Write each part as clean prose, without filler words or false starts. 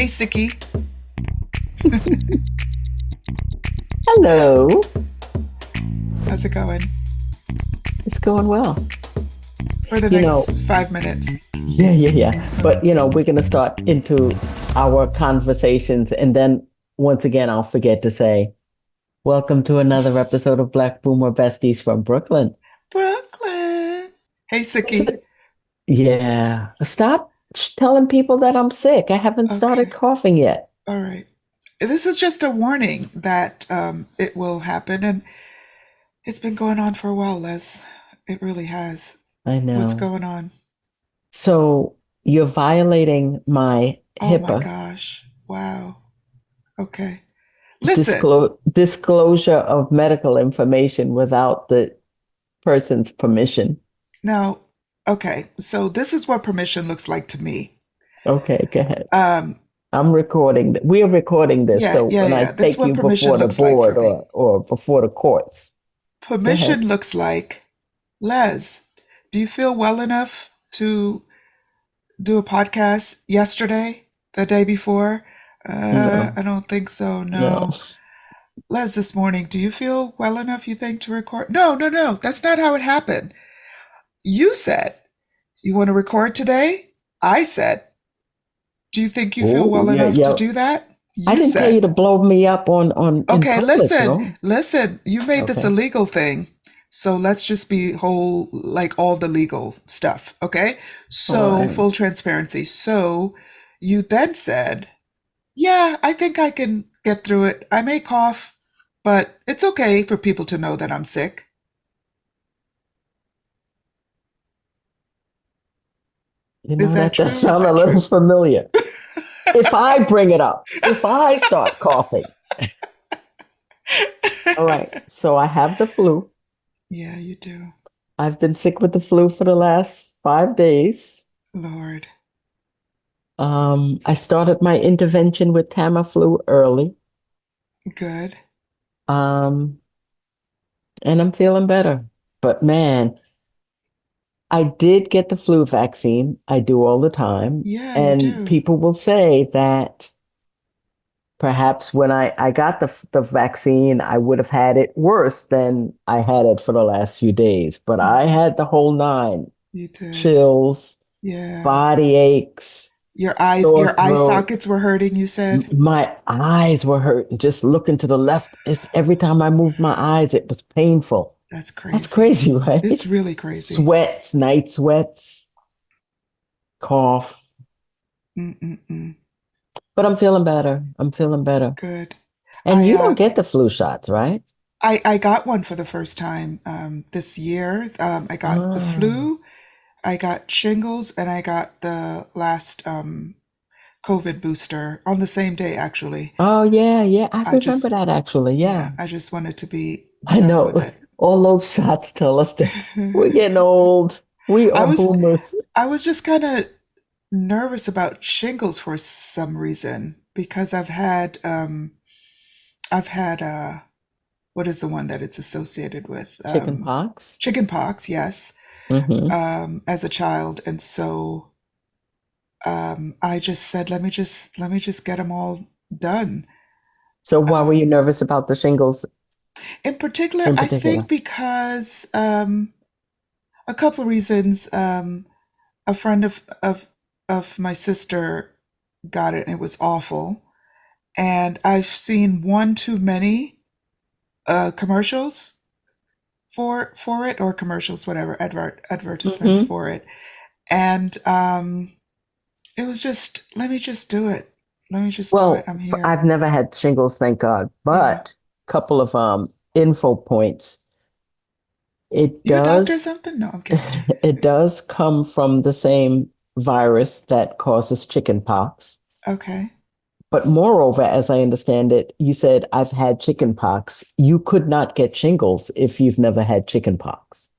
Hey, Siki. Hello. How's it going It's going well. for the You know, next 5 minutes? yeah. But we're going to start into our conversations, and then once again, I'll forget to say, welcome to another episode of Black Boomer Besties from Brooklyn. Brooklyn. Hey, Siki. Yeah. Stop telling people that I'm sick. I haven't Okay. started coughing yet. All right. This is just a warning that it will happen, and it's been going on for a while, Les. It really has. I What's know. going on? So you're violating my Oh my HIPAA gosh. Wow. Okay. Listen. disclosure of medical information without the person's permission. Now, okay. So this is what permission looks like to me. Okay, go ahead. Um, I'm recording. We're recording this, yeah, so yeah, when I yeah. That's take what you permission before the looks like for board me. or before the courts, go ahead. Permission looks like, Les, do you feel well enough to do a podcast yesterday, the day before? No, I don't think so. no. No. Les, this morning, do you feel well enough, you think, to record? No, no, no. That's not how it happened. You said, you want to record today? I said, do you think you feel Oh, well yeah, enough to yeah. do that? I You didn't tell you said, to blow me up on in okay, public, listen, no? listen, you made this a Okay. legal thing. So let's just be whole, like all the legal stuff. Okay. All So right. full transparency. So you then said, yeah, I think I can get through it. I may cough, but it's okay for people to know that I'm sick. Is that That does true? Is sound a that little true? familiar. If I bring it up, if I start coughing. All right. So I have the flu. Yeah, you do. I've been sick with the flu for the last 5 days. Lord. I started my intervention with Tamiflu early. Good. Um, and I'm feeling better. But man, I did get the flu vaccine. I do all the time. Yeah, you And do. people will say that perhaps when I got the vaccine, I would have had it worse than I had it for the last few days. But I Mhm. had the whole nine: You did. chills, Yeah. body aches, sore Your eye throat. sockets were hurting, you said? My eyes were hurting just looking to the left. It's every time I moved my eyes, it was painful. That's That's crazy. crazy, right? It's really crazy. Sweats, night sweats, cough. Mm-mm-mm. But I'm feeling better. I'm feeling better. Good. And I you don't uh get the flu shots, right? I got one for the first time this year. I got the Oh, flu, I got shingles, and I got the last COVID booster on the same day, actually. oh yeah. I I remember just, that actually. yeah, Yeah. I just wanted to be I done with know. it. All those shots tell us that we're getting old. We I are was boomers. I was just kind of nervous about shingles for some reason because I've had what is the one that it's associated with? Chicken pox. Chicken pox, yes, Hmm. as a child, and so I just said, let me just get them all done. So why were you Um, nervous about the shingles in particular, in I particular? think because a couple of reasons. A friend of my sister got it, and it was awful. And I've seen one too many commercials for it, or commercials, whatever, advertisements Hmm. for it, and it was just, let me just do it. Let me just do it. Well, I'm here. I've never had shingles, thank God. Yeah. But couple of info points. It You a doctor or does something? No, I'm kidding. it does come from the same virus that causes chicken pox. Okay. But moreover, as I understand it, you said I've had chicken pox. You could not get shingles if you've never had chicken pox.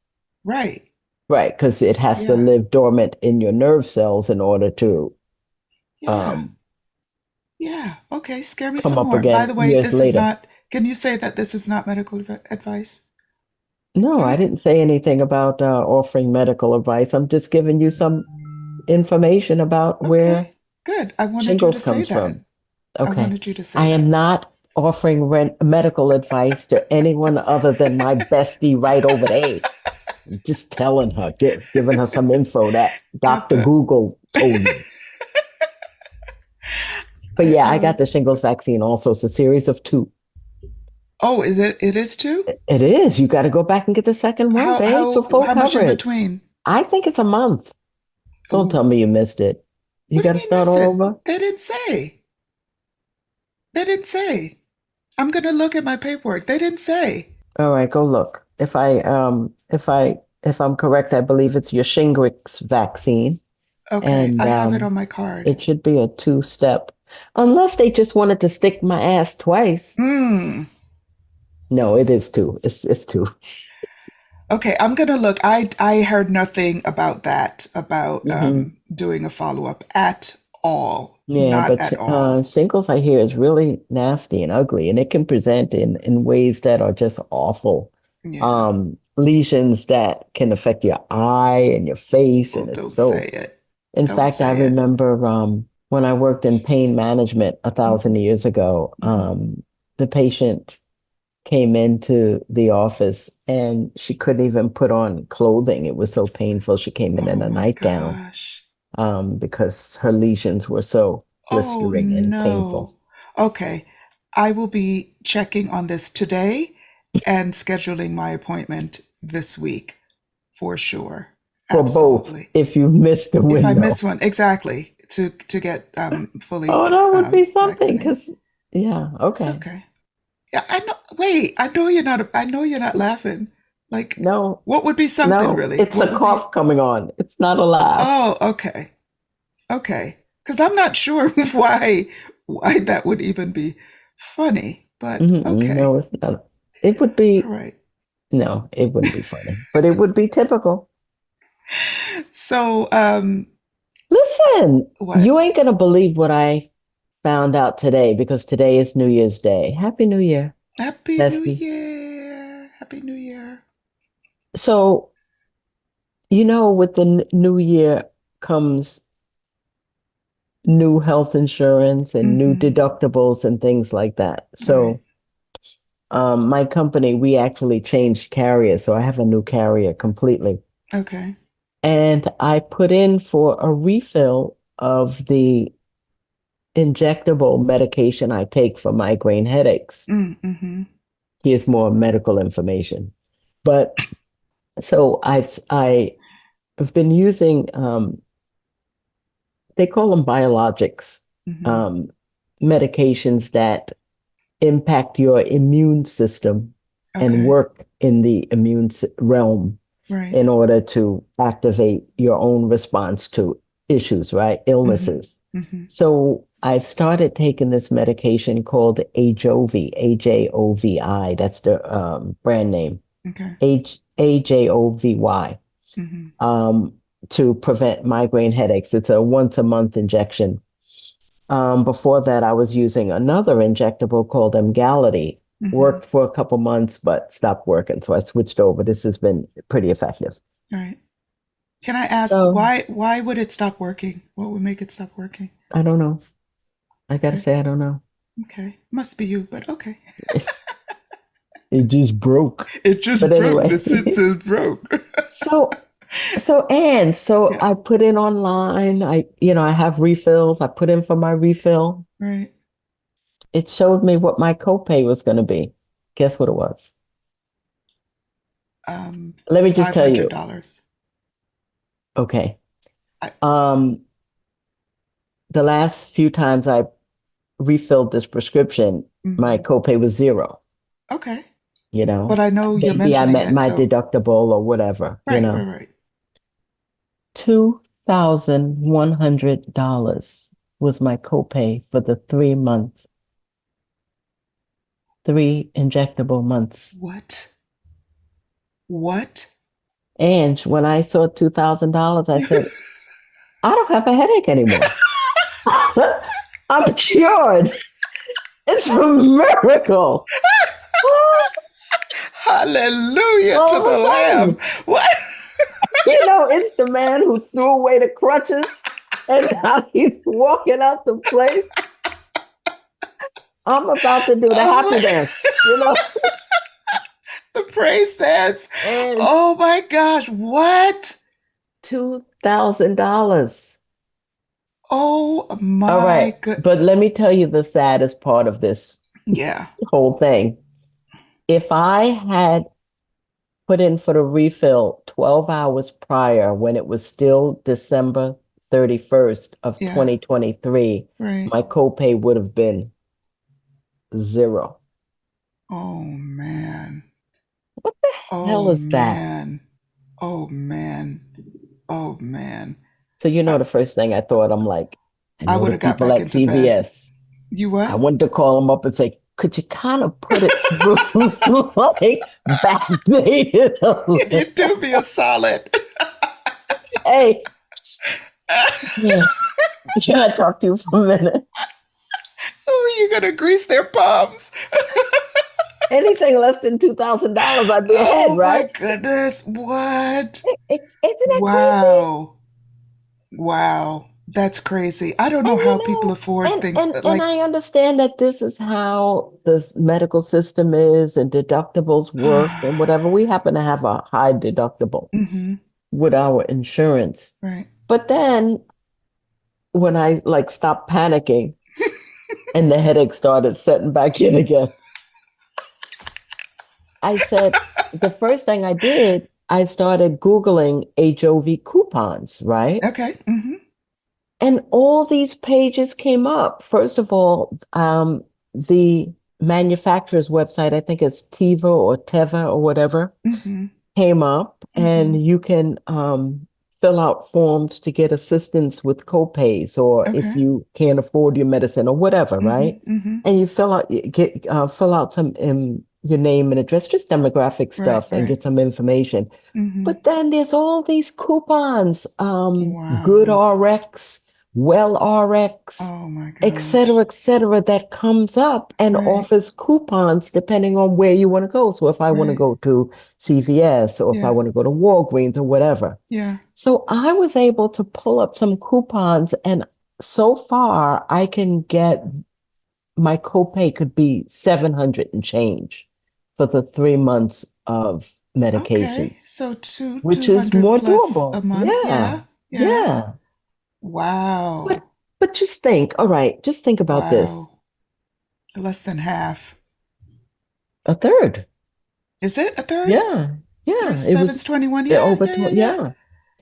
Right. Right, because it has to Yeah. live dormant in your nerve cells in order to Yeah. um, Yeah. Okay. Scare me come some up more. By again the way, years this is later. not, can you say that this is not medical advice? No, I Okay. didn't say anything about offering medical advice. I'm just giving you some information about where Okay. Good. I wanted you to Shingles say comes that. from. I Okay. wanted you to say I am that. not offering medical advice to anyone other than my bestie right over there. I'm just telling her, giving her some info that Get Dr. the. Google told me. But I yeah, I got the shingles vaccine also. It's a series of two. Oh, is it? It is too. It is. You got to go back and get the second one, How babe, for how full how much in coverage. between? I think it's a month. Don't tell Oh, me you missed it. You what do got you to mean start miss all it? over. They didn't say. They didn't say. I'm gonna look at my paperwork. They didn't say. All right, go look. If I'm correct, I believe it's your Shingrix vaccine, Okay, and I have it on my card. it should be a two-step. Unless they just wanted to stick my ass twice. Hmm. No, it is two. It's two. Okay, I'm gonna look. I heard nothing about that, about Hmm. doing a follow up at all. Yeah, Not but at all. shingles I hear is really nasty and ugly, and it can present in ways that are just awful. Yeah. Lesions that can affect your eye and your face, Oh, and it's don't say so. it. In Don't fact, I say it. remember when I worked in pain management a thousand Hmm. years ago, Hmm. the patient came into the office and she couldn't even put on clothing. It was so painful. She came in Oh a my nightgown gosh. because her lesions were so Oh blistering and painful. no. Okay. I will be checking on this today and scheduling my appointment this week for sure. For both, Absolutely. if you missed the If I window. miss one, exactly, to get Oh, fully that would be something vaccinated. because, yeah, It's okay. okay. Yeah, I know. Wait, I know you're not. I know you're not laughing. Like, No, what would be something no, really? it's a What would be? cough coming on. It's not a laugh. Oh, okay, okay. Because I'm not sure why that would even be funny. But Mm-mm, okay, no, it's not. It would all be, right. no, it wouldn't be funny, but it would be typical. So, Listen, what? you ain't gonna believe what I found out today because today is New Year's Day. Happy New Year, Happy New Bestie. Year! Happy New Year! So, with the new year comes new health insurance and new Mm-hmm. deductibles and things like that. Right. So, my company, we actually changed carrier, so I have a new carrier completely. Okay. And I put in for a refill of the injectable medication I take for migraine headaches. Mm-hmm. Here's more medical information. But so I've been using they call them biologics, Mm-hmm. um, medications that impact your immune system and Okay. work in the realm Right. in order to activate your own response to issues, right? Mm-hmm. Illnesses. Mm-hmm. So I've started taking this medication called Ajovi, Ajovi. That's the brand name, Okay. Ajovy, Mm-hmm. um, to prevent migraine headaches. It's a once a month injection. Before that, I was using another injectable called Emgality. Mm-hmm. Worked for a couple months, but stopped working. So I switched over. This has been pretty effective. All right. Can I ask So why would it stop working? What would make it stop working? I don't know. I gotta Okay. say, I don't know. Okay. Must be you, but okay. It just broke. It just But broke. The anyway, sentence broke. so so Yeah. I put in online. I have refills. I put in for my refill. Right. It showed me what my copay was going to be. Guess what it was? Um, Let me just five tell hundred you. dollars. Okay. I, Um, the last few times I refilled this prescription, my mm-hmm. copay was zero, Okay. you But know. I know you're Maybe I mentioning met it, my so deductible or whatever, right, right, right. $2,100 was my copay for the 3 month, three injectable months. What? What? And when I saw $2,000, I said, I don't have a headache anymore. I'm cured. It's a miracle. Hallelujah to All of the a Lamb. sudden, What? it's the man who threw away the crutches. And now he's walking out the place. I'm about to do the Oh happy my, dance, you know? the praise dance. And Oh my gosh, what? $2,000. Oh All my right. good. But let me tell you the saddest part of this Yeah, whole thing. If I had put in for the refill 12 hours prior when it was still December 31st of yeah, 2023, right. my copay would have been zero. Oh man. What the hell Oh is that? man. Oh man. Oh man. So, you I, know, the first thing I thought, I'm like, I I know would the have got people back at into bed. CVS. You I what? wanted to call them up and say, could you kind of put it through, like backdate it a You little? do me a solid. Hey, yeah, can I talk to you for a minute? Oh, you gonna grease their palms? Anything less than $2,000, I'd be ahead, Oh my right? goodness. What? Isn't that crazy? Wow. Wow. That's crazy. I don't And know how you people know, afford things and like I understand that this is how the medical system is and deductibles work and whatever. We happen to have a high deductible mm-hmm. with our insurance. Right. But then when I like stopped panicking and the headache started setting back in again, I said, the first thing I did, I started Googling HOV coupons, right? Okay. Mm-hmm. And all these pages came up. First of all, the manufacturer's website, I think it's Tiva or Teva or whatever, Mm-hmm. came up, Mm-hmm. and you can fill out forms to get assistance with copays, or if Okay. you can't afford your medicine or whatever, Mm-hmm. right? Mm-hmm. And you fill out some your name and address, just demographic Right. stuff, and Right. get some information. Mm-hmm. But then there's all these coupons, Good Wow. RX, Well RX, Oh my gosh. et cetera, that comes up and Right. offers coupons depending on where you want to go. So if I want to Right. go to CVS or if I Yeah. want to go to Walgreens or whatever. Yeah. So I was able to pull up some coupons, and so far I can get my copay could be 700 and change for the 3 months of Okay. medications, So which two is hundred more plus a doable. month. Yeah. Yeah. Yeah. Yeah. But Wow. but just think, all right, just think about this. Wow. Less than half. A third. Is it a third? Yeah. Three Yeah. It seven's was 21. Yeah. over Yeah. Yeah. 20. Yeah. Yeah.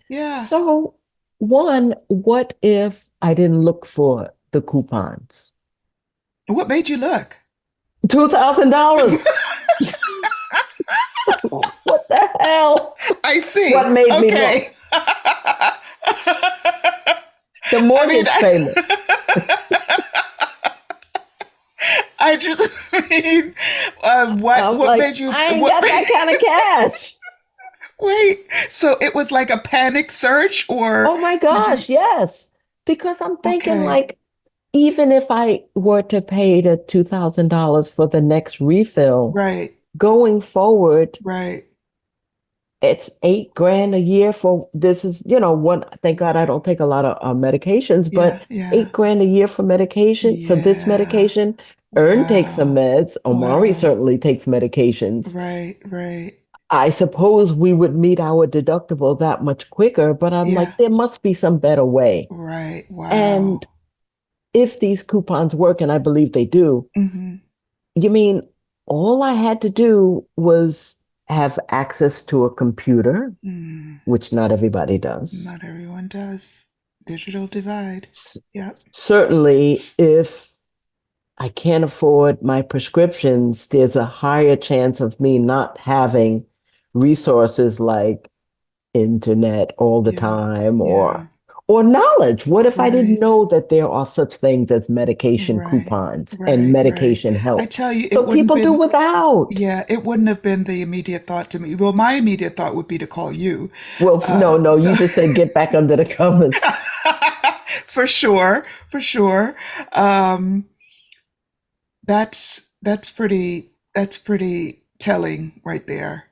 Yeah. So, one, what if I didn't look for the coupons? What made you look? $2,000. What the hell? I see. What made me Okay. look? The I mean, mortgage payment. I just mean, I'm what like, made you I ain't what got that kind of cash. wait? So it was like a panic search, or Oh my did you? gosh, yes. Because I'm thinking Okay. like, even if I were to pay the $2,000 for the next refill, Right. going forward, Right. it's 8 grand a year for this is, one, thank God I don't take a lot of medications, but Yeah. Yeah. 8 grand a year for medication, for this Yeah. medication. Ern takes some Wow. meds. Omari Wow. certainly takes medications. Right. Right. I suppose we would meet our deductible that much quicker, but I'm Yeah. like, there must be some better way. Right. And Wow. if these coupons work, and I believe they do, Mm-hmm. you mean all I had to do was have access to a computer, Mm. which not everybody does. Not everyone does. Digital divide. S- Yep. Certainly, if I can't afford my prescriptions, there's a higher chance of me not having resources like internet all the Yeah. time, Yeah. or knowledge. What if I didn't Right. know that there are such things as medication Right. coupons and Right. Right. medication I help? tell you, it So wouldn't people do been. without. Yeah, it wouldn't have been the immediate thought to me. Well, my immediate thought would be to call you. Well, no, no, So you just said get back under the covers. for sure, for sure. Um, that's pretty telling right there.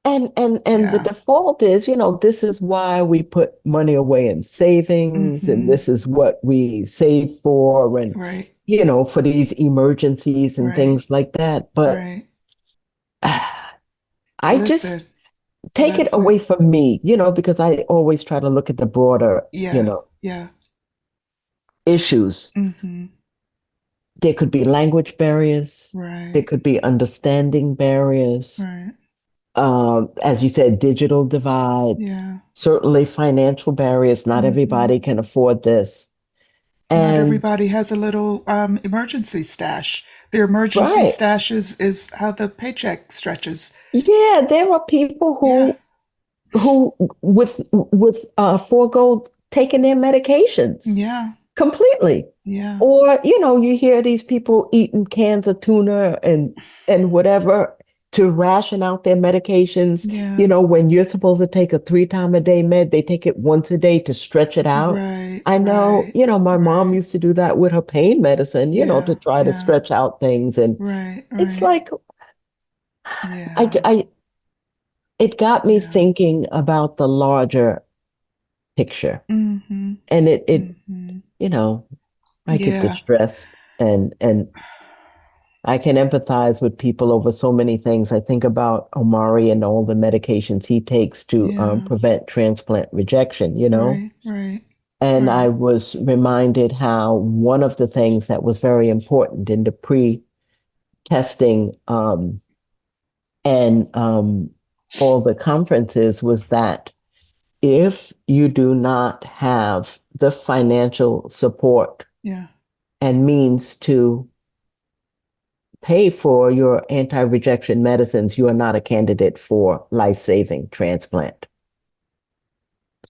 And the Yeah. default is, this is why we put money away in savings, and Mm-hmm. this is what we save for, and Right. for these emergencies and Right. things like that. But Right. I just Listen, take it Leslie. away from me, because I always try to look at the broader, Yeah. Yeah. issues. Mm-hmm. There could be language barriers, there Right. could be understanding barriers, Right. as you said, digital divide, Yeah. certainly financial barriers. Not Mm-hmm. everybody can afford this. Not And everybody has a little emergency stash. Their emergency right, stash is how the paycheck stretches. yeah, there are people Yeah. who with forego taking their medications Yeah. completely. Yeah. Or, you hear these people eating cans of tuna and whatever to ration out their medications. Yeah. When you're supposed to take a 3 time a day med, they take it once a day to stretch it out. Right. I know, Right. my mom Right. used to do that with her pain medicine, Yeah. to try to Yeah. stretch out things. And Right. it's Right. like, I, Yeah. I, it got me Yeah. thinking about the larger picture. Mm-hmm. And Mm-hmm. you know, I get Yeah. distressed and I can empathize with people over so many things. I think about Omari and all the medications he takes to Yeah. prevent transplant rejection. Right. Right. And I Right. was reminded how one of the things that was very important in the pre-testing and all the conferences was that if you do not have the financial support Yeah. and means to pay for your anti-rejection medicines, you are not a candidate for life-saving transplant.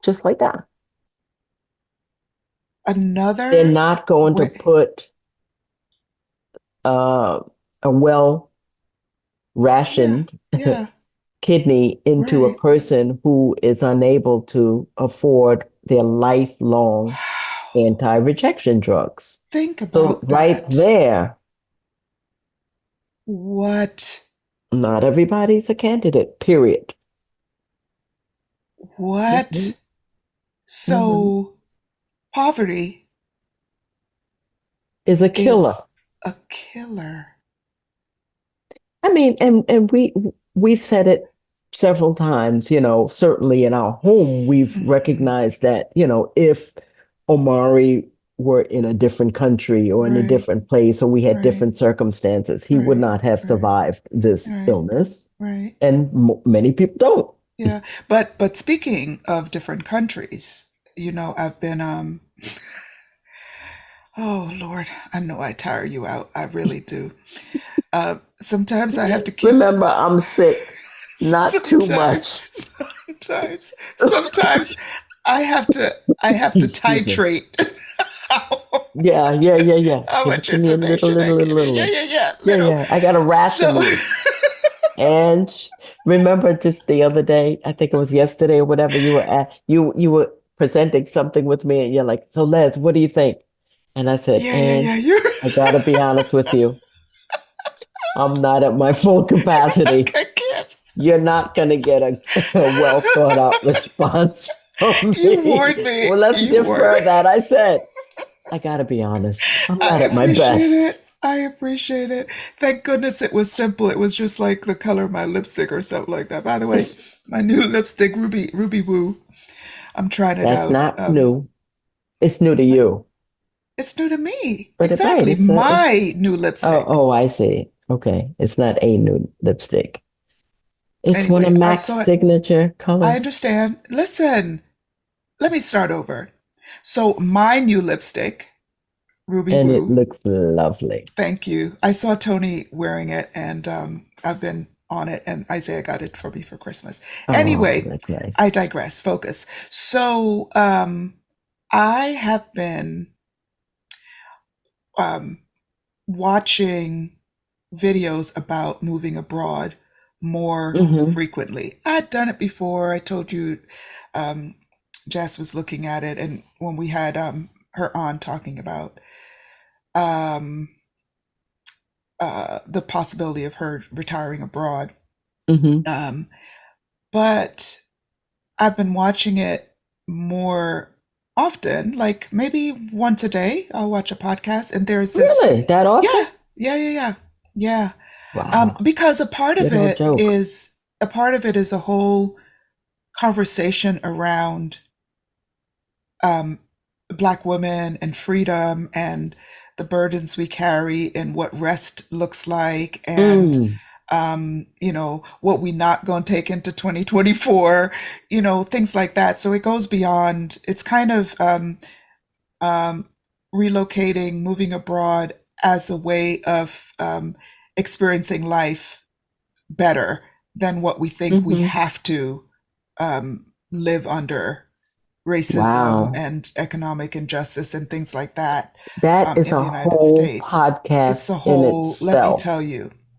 Just like that. They're Another not going to way. put uh, a Yeah. well-rationed Yeah. kidney into a Right. person who is unable to afford their lifelong Wow. anti-rejection drugs. Think So about right that. there, What? not everybody's a candidate, period. What? Mhm, mhm. So poverty Is a killer. is a killer. I mean, and we've said it several times, certainly in our home, we've Hmm. recognized that, if Omari were in a different country or in a Right. different place, or we had Right. different circumstances, he would Right. not have Right. survived this Right. illness. Right. And many people don't. Yeah. But speaking of different countries, I've been oh Lord, I know I tire you out. I really do. Sometimes I have to keep Remember, I'm sick, not too sometimes much. sometimes I have to Excuse me. titrate how, Yeah, yeah, yeah, yeah. how Give it much to me a little, information I little, little, give you. Yeah, little. yeah, yeah, Yeah, little. yeah. I gotta ration So you. And remember just the other day, I think it was yesterday or whatever, you were presenting something with me and you're like, so Les, what do you think? And I said, yeah, yeah, and yeah, you're I gotta be honest with you, I'm not at my full I capacity. can't. You're not gonna get a well thought out response from You warned me. me. Well, let's You warned me. defer that. I said, I gotta be honest, I'm I not at my appreciate best. it. I appreciate it. Thank goodness it was simple. It was just like the color of my lipstick or something like that. By the way, my new lipstick, Ruby Woo. I'm trying it That's out. not new. It's new to What? you. It's new to me. But right, Exactly. it's My new oh, lipstick. oh, I see. Okay. It's not a nude lipstick. It's one of Anyway, I Mac's saw it. signature I colors. understand. Listen, let me start over. So, my new lipstick, Ruby And it Woo, looks lovely. thank you. I saw Tony wearing it and I've been on it, and Isaiah got it for me for Christmas. Oh, Anyway, that's nice. I digress. Focus. So, I have been um, watching videos about moving abroad more Hmm. frequently. I'd done it before. I told you um, Jess was looking at it, and when we had her on talking about um, the possibility of her retiring abroad. Hmm. Um, but I've been watching it more often, like maybe once a day. I'll watch a podcast, and there's this, Really? That yeah, often? yeah. Yeah. Wow. Because Good old joke. a part of it is a whole conversation around um, Black women and freedom and the burdens we carry and what rest looks like and Mm, what we not going to take into 2024, things like that. So it goes beyond. It's kind of um, relocating, moving abroad as a way of experiencing life better than what we think we hmm. have to live under racism Wow. and economic injustice and things like that That is in a the United whole States. It's podcast a in whole, itself.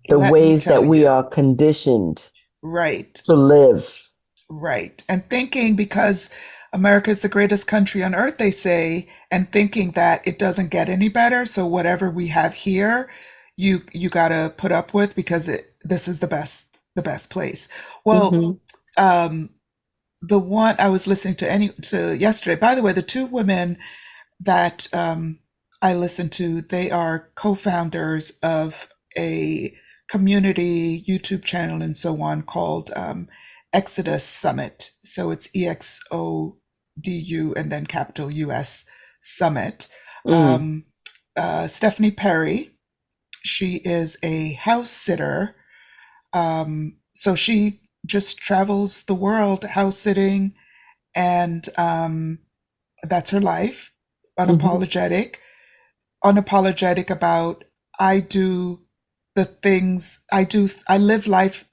The let me ways tell that we you, are conditioned right, to live. right. And thinking because America is the greatest country on earth, they say, and thinking that it doesn't get any better. So whatever we have here, you got to put up with because this is the best place. Well, Hmm. um, the one I was listening to yesterday. By the way, the two women that I listen to, they are co-founders of a community YouTube channel and so on called Exodus Summit. So it's EXODU and then capital US Summit. Mm, Um, Stephanie Perry, she is a house sitter. So she just travels the world house sitting, and that's her life. hmm. Unapologetic, unapologetic about I do the things I do. I live life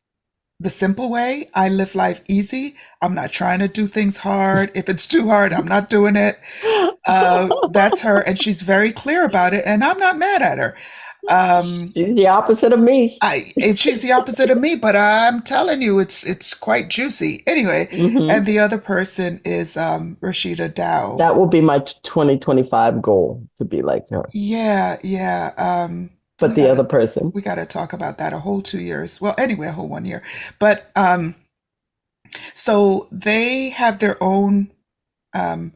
the simple way. I live life easy. I'm not trying to do things hard. If it's too hard, I'm not doing it. That's her, and she's very clear about it, and I'm not mad at her. Um, She's the opposite of me. and she's the opposite of me, but I'm telling you, it's quite juicy. Anyway, and Hmm. the other person is Rashida Dow. That will be my 2025 goal to be like her. Yeah, yeah. But the other person. We gotta talk about that a whole 2 years. Well, anyway, a whole 1 year. But so they have their own um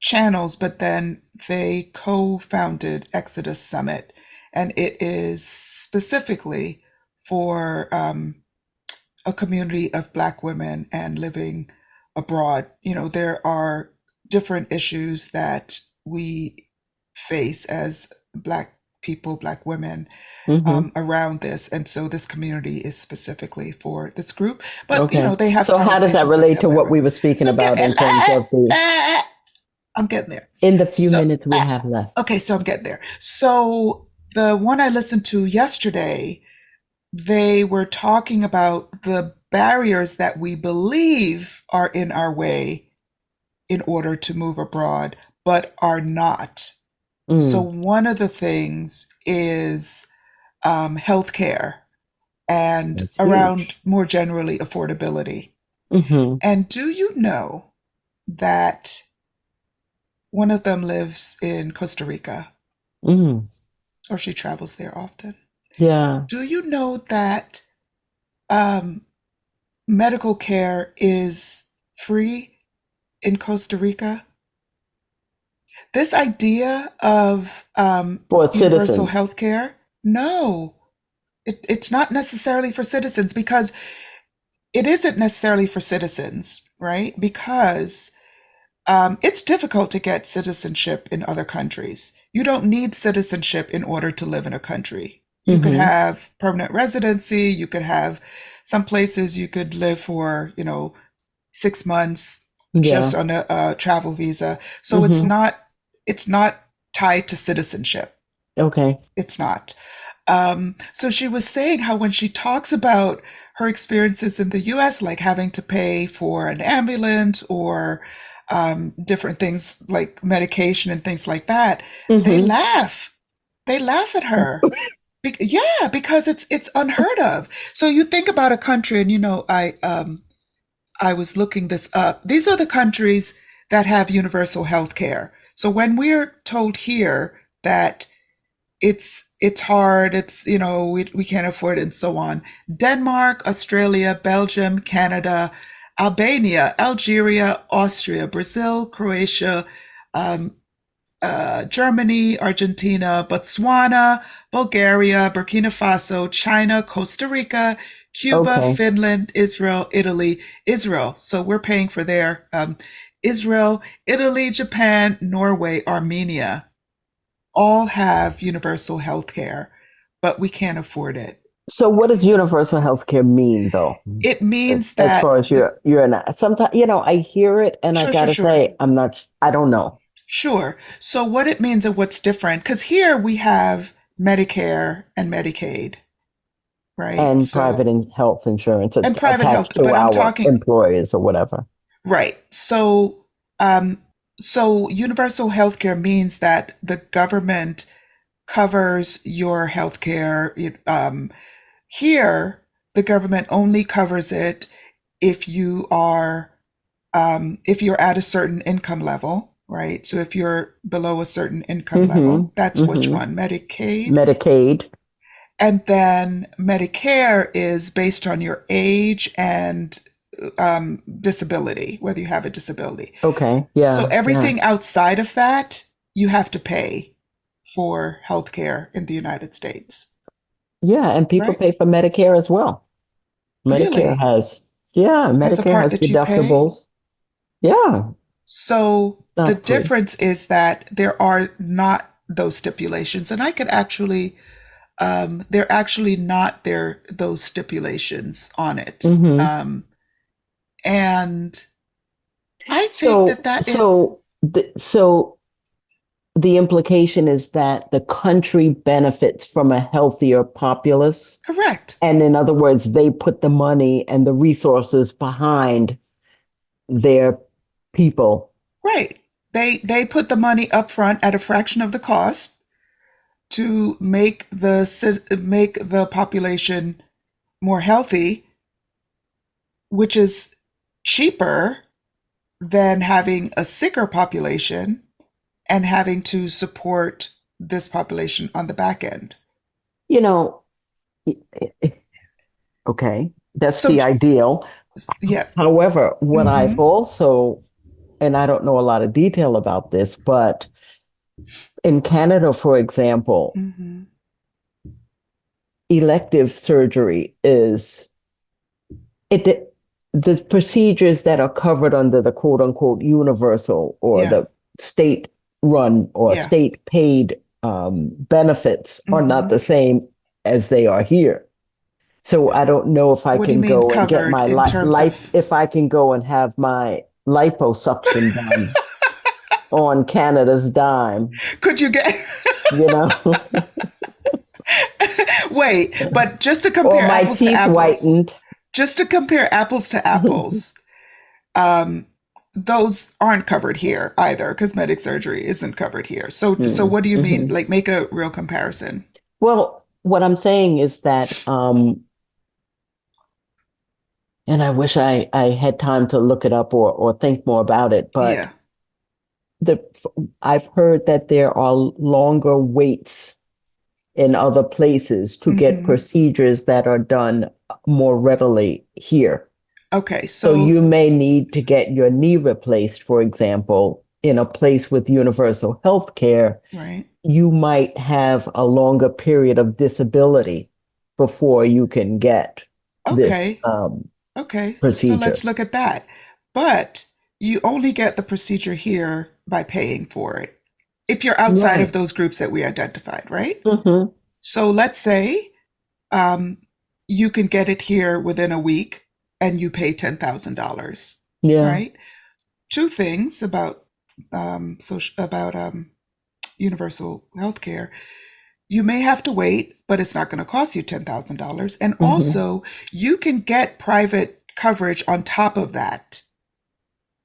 channels, but then they co-founded Exodus Summit, and it is specifically for a community of Black women and living abroad. There are different issues that we face as Black people, Black women, Hmm. around this. And so this community is specifically for this group. But, Okay. they have So how does that conversations like relate that, to what whatever. we were speaking So I'm about getting, in terms of the I'm getting there. in the few So, minutes we have left? okay, so I'm getting there. So the one I listened to yesterday, they were talking about the barriers that we believe are in our way in order to move abroad, but are not. So Mm, one of the things is healthcare and that's around huge. more generally affordability. Hmm. And do you know that one of them lives in Costa Rica, Mm, or she travels there often? yeah. Do you know that um, medical care is free in Costa Rica? This idea of For universal citizens. health care, no, it's not necessarily for citizens because it isn't necessarily for citizens, right? Because it's difficult to get citizenship in other countries. You don't need citizenship in order to live in a country. You could Hmm. have permanent residency. You could have some places you could live for, 6 months just Yeah. on a travel visa. So it's Hmm. not it's not tied to citizenship. Okay. It's not. So she was saying how when she talks about her experiences in the US, like having to pay for an ambulance or different things like medication and things like that, they Hmm. laugh. They laugh at her. Yeah, because it's unheard of. So you think about a country, and I was looking this up. These are the countries that have universal health care. So when we're told here that it's hard. It's, we can't afford it and so on. Denmark, Australia, Belgium, Canada, Albania, Algeria, Austria, Brazil, Croatia, um, Germany, Argentina, Botswana, Bulgaria, Burkina Faso, China, Costa Rica, Cuba, Okay. Finland, Israel, Italy, Israel. So we're paying for their Israel, Italy, Japan, Norway, Armenia all have universal health care, but we can't afford it. So what does universal health care mean though? It means As that far as you're not sometimes, I hear it and I sure, sure, gotta sure. say, I don't know. Sure. So what it means and what's different, because here we have Medicare and Medicaid, right? And private health insurance And private health, attached to but I'm our talking, employers or whatever. right. Um, so universal health care means that the government covers your health care. Here, the government only covers it if you are if you're at a certain income level, right? So if you're below a certain income Mm-hmm. level, that's which Mm-hmm. one? Medicaid. Medicaid. And then Medicare is based on your age and disability, whether you have a disability. Okay. So Yeah. Yeah. everything outside of that, you have to pay for healthcare in the United States, Yeah. And people right? pay for Medicare as well. Medicare Really? has, yeah, Has a Medicare part has that you pay? deductibles. Yeah. So It's the not free. difference is that there are not those stipulations, and I could actually, they're actually not there those stipulations on it, Mm-hmm. and I think So, that that is so the implication is that the country benefits from a healthier populace. correct, And in other words, they put the money and the resources behind their people. right. They put the money up front at a fraction of the cost to make the population more healthy, which is cheaper than having a sicker population and having to support this population on the back end. You know, okay, that's So, the ideal. yeah. However, what I've Mm-hmm. also, and I don't know a lot of detail about this, but in Canada, for example, Mm-hmm. elective surgery is it the procedures that are covered under the quote unquote universal or Yeah. the state run or Yeah. state paid benefits are not Mm-hmm. the same as they are here. So I don't know if I What do you can mean go and get covered my in terms of? if I can go and have my liposuction done on Canada's dime, Could you get? you know, Wait, but just to or compare my apples to teeth apples, whitened. just to compare apples to apples, um, those aren't covered here either. Cosmetic surgery isn't covered here. So what do you mean? Mm-hmm. Like, make a real comparison. Well, what I'm saying is that, and I wish I had time to look it up or think more about it, but Yeah. the I've heard that there are longer waits in other places to get Mm-hmm. procedures that are done more readily here. Okay. So So you may need to get your knee replaced, for example, in a place with universal health care. right. You might have a longer period of disability before you can get this Okay. Okay, so let's procedure. look at that. But you only get the procedure here by paying for it if you're outside of Right. those groups that we identified, right? Hmm. So let's say um, you can get it here within a week and you pay $10,000, Yeah. right? Two things about universal healthcare. You may have to wait, but it's not going to cost you $10,000. And Hmm. also, you can get private coverage on top of that.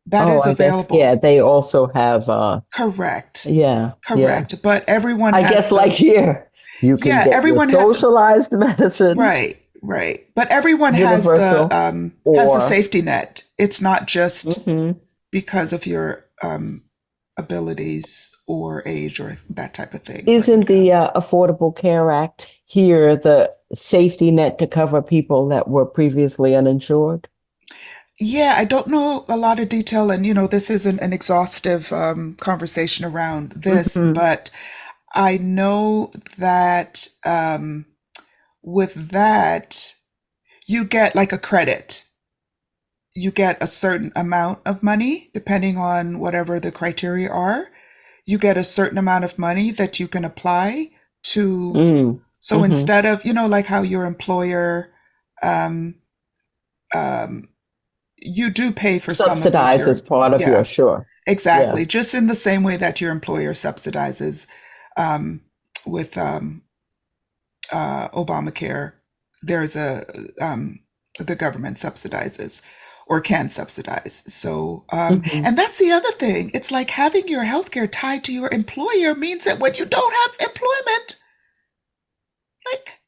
That Oh, is I guess, yeah, available. they also have, Correct. yeah, yeah. Correct. But everyone I has guess like the, here, you can yeah, get your everyone has, socialized medicine, right, right. But everyone universal, has the or, safety net. It's not just mhm. because of your abilities or age or that type of thing for you Isn't to the have. Affordable Care Act here the safety net to cover people that were previously uninsured? Yeah, I don't know a lot of detail, and this isn't an exhaustive conversation around this, Hmm. but I know that with that, you get like a credit. You get a certain amount of money, depending on whatever the criteria are. You get a certain amount of money that you can apply to. Mm. So Hmm. instead of, like how your employer, um, um, you do pay for some of what Subsidized as your, part of your yeah, sure. Yeah. exactly. Just in the same way that your employer subsidizes um, with Obamacare, there's the government subsidizes or can subsidize. So, Hmm. and that's the other thing. It's like having your healthcare tied to your employer means that when you don't have employment, like,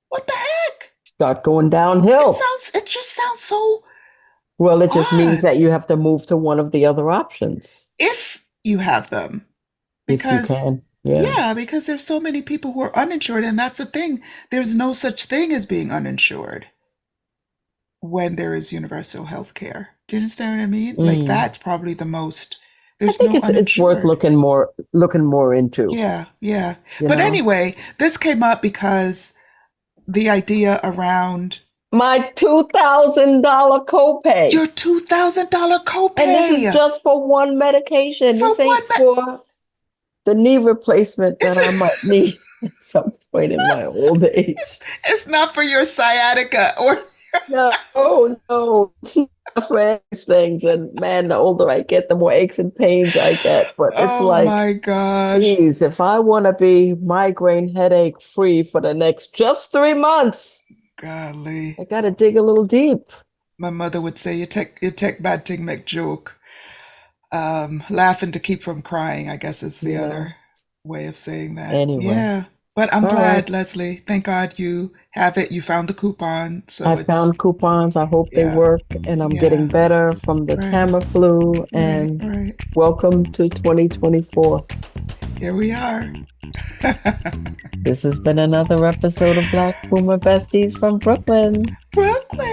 what the heck? Start going It downhill. sounds, it just sounds so Well, it just means odd that you have to move to one of the other options if you have them. if you Because, can. Yeah. yeah, because there's so many people who are uninsured, and that's the thing. There's no such thing as being uninsured when there is universal health care. Do you understand what I mean? Like Mm. that's probably the most. I There's think no it's worth uninsured. looking more into, Yeah, yeah. you But know. anyway, this came up because the idea around My $2,000 copay. your $2,000 And this is copay just for one medication. for This one. ain't for the knee replacement It's, that I might need at some point in my old age. it's not for your sciatica or. No, no, it's not for these things. And man, the older I get, the more aches and pains I get. But it's Oh like, my gosh, geez, if I want to be migraine headache free for the next just 3 months, golly. I got to dig a little deep. My mother would say, "You take bad thing, make joke." Laughing to keep from crying, I guess is the You other know. way of saying that. Anyway, Yeah. But I'm all right. glad, Leslie. Thank God you have it. You found the coupon. So I it's, found coupons. I hope they yeah, work, and I'm yeah. getting better from the Right, Tamiflu. right, And right. welcome to 2024. Here we are. This has been another episode of Black Boomer Besties from Brooklyn. Brooklyn.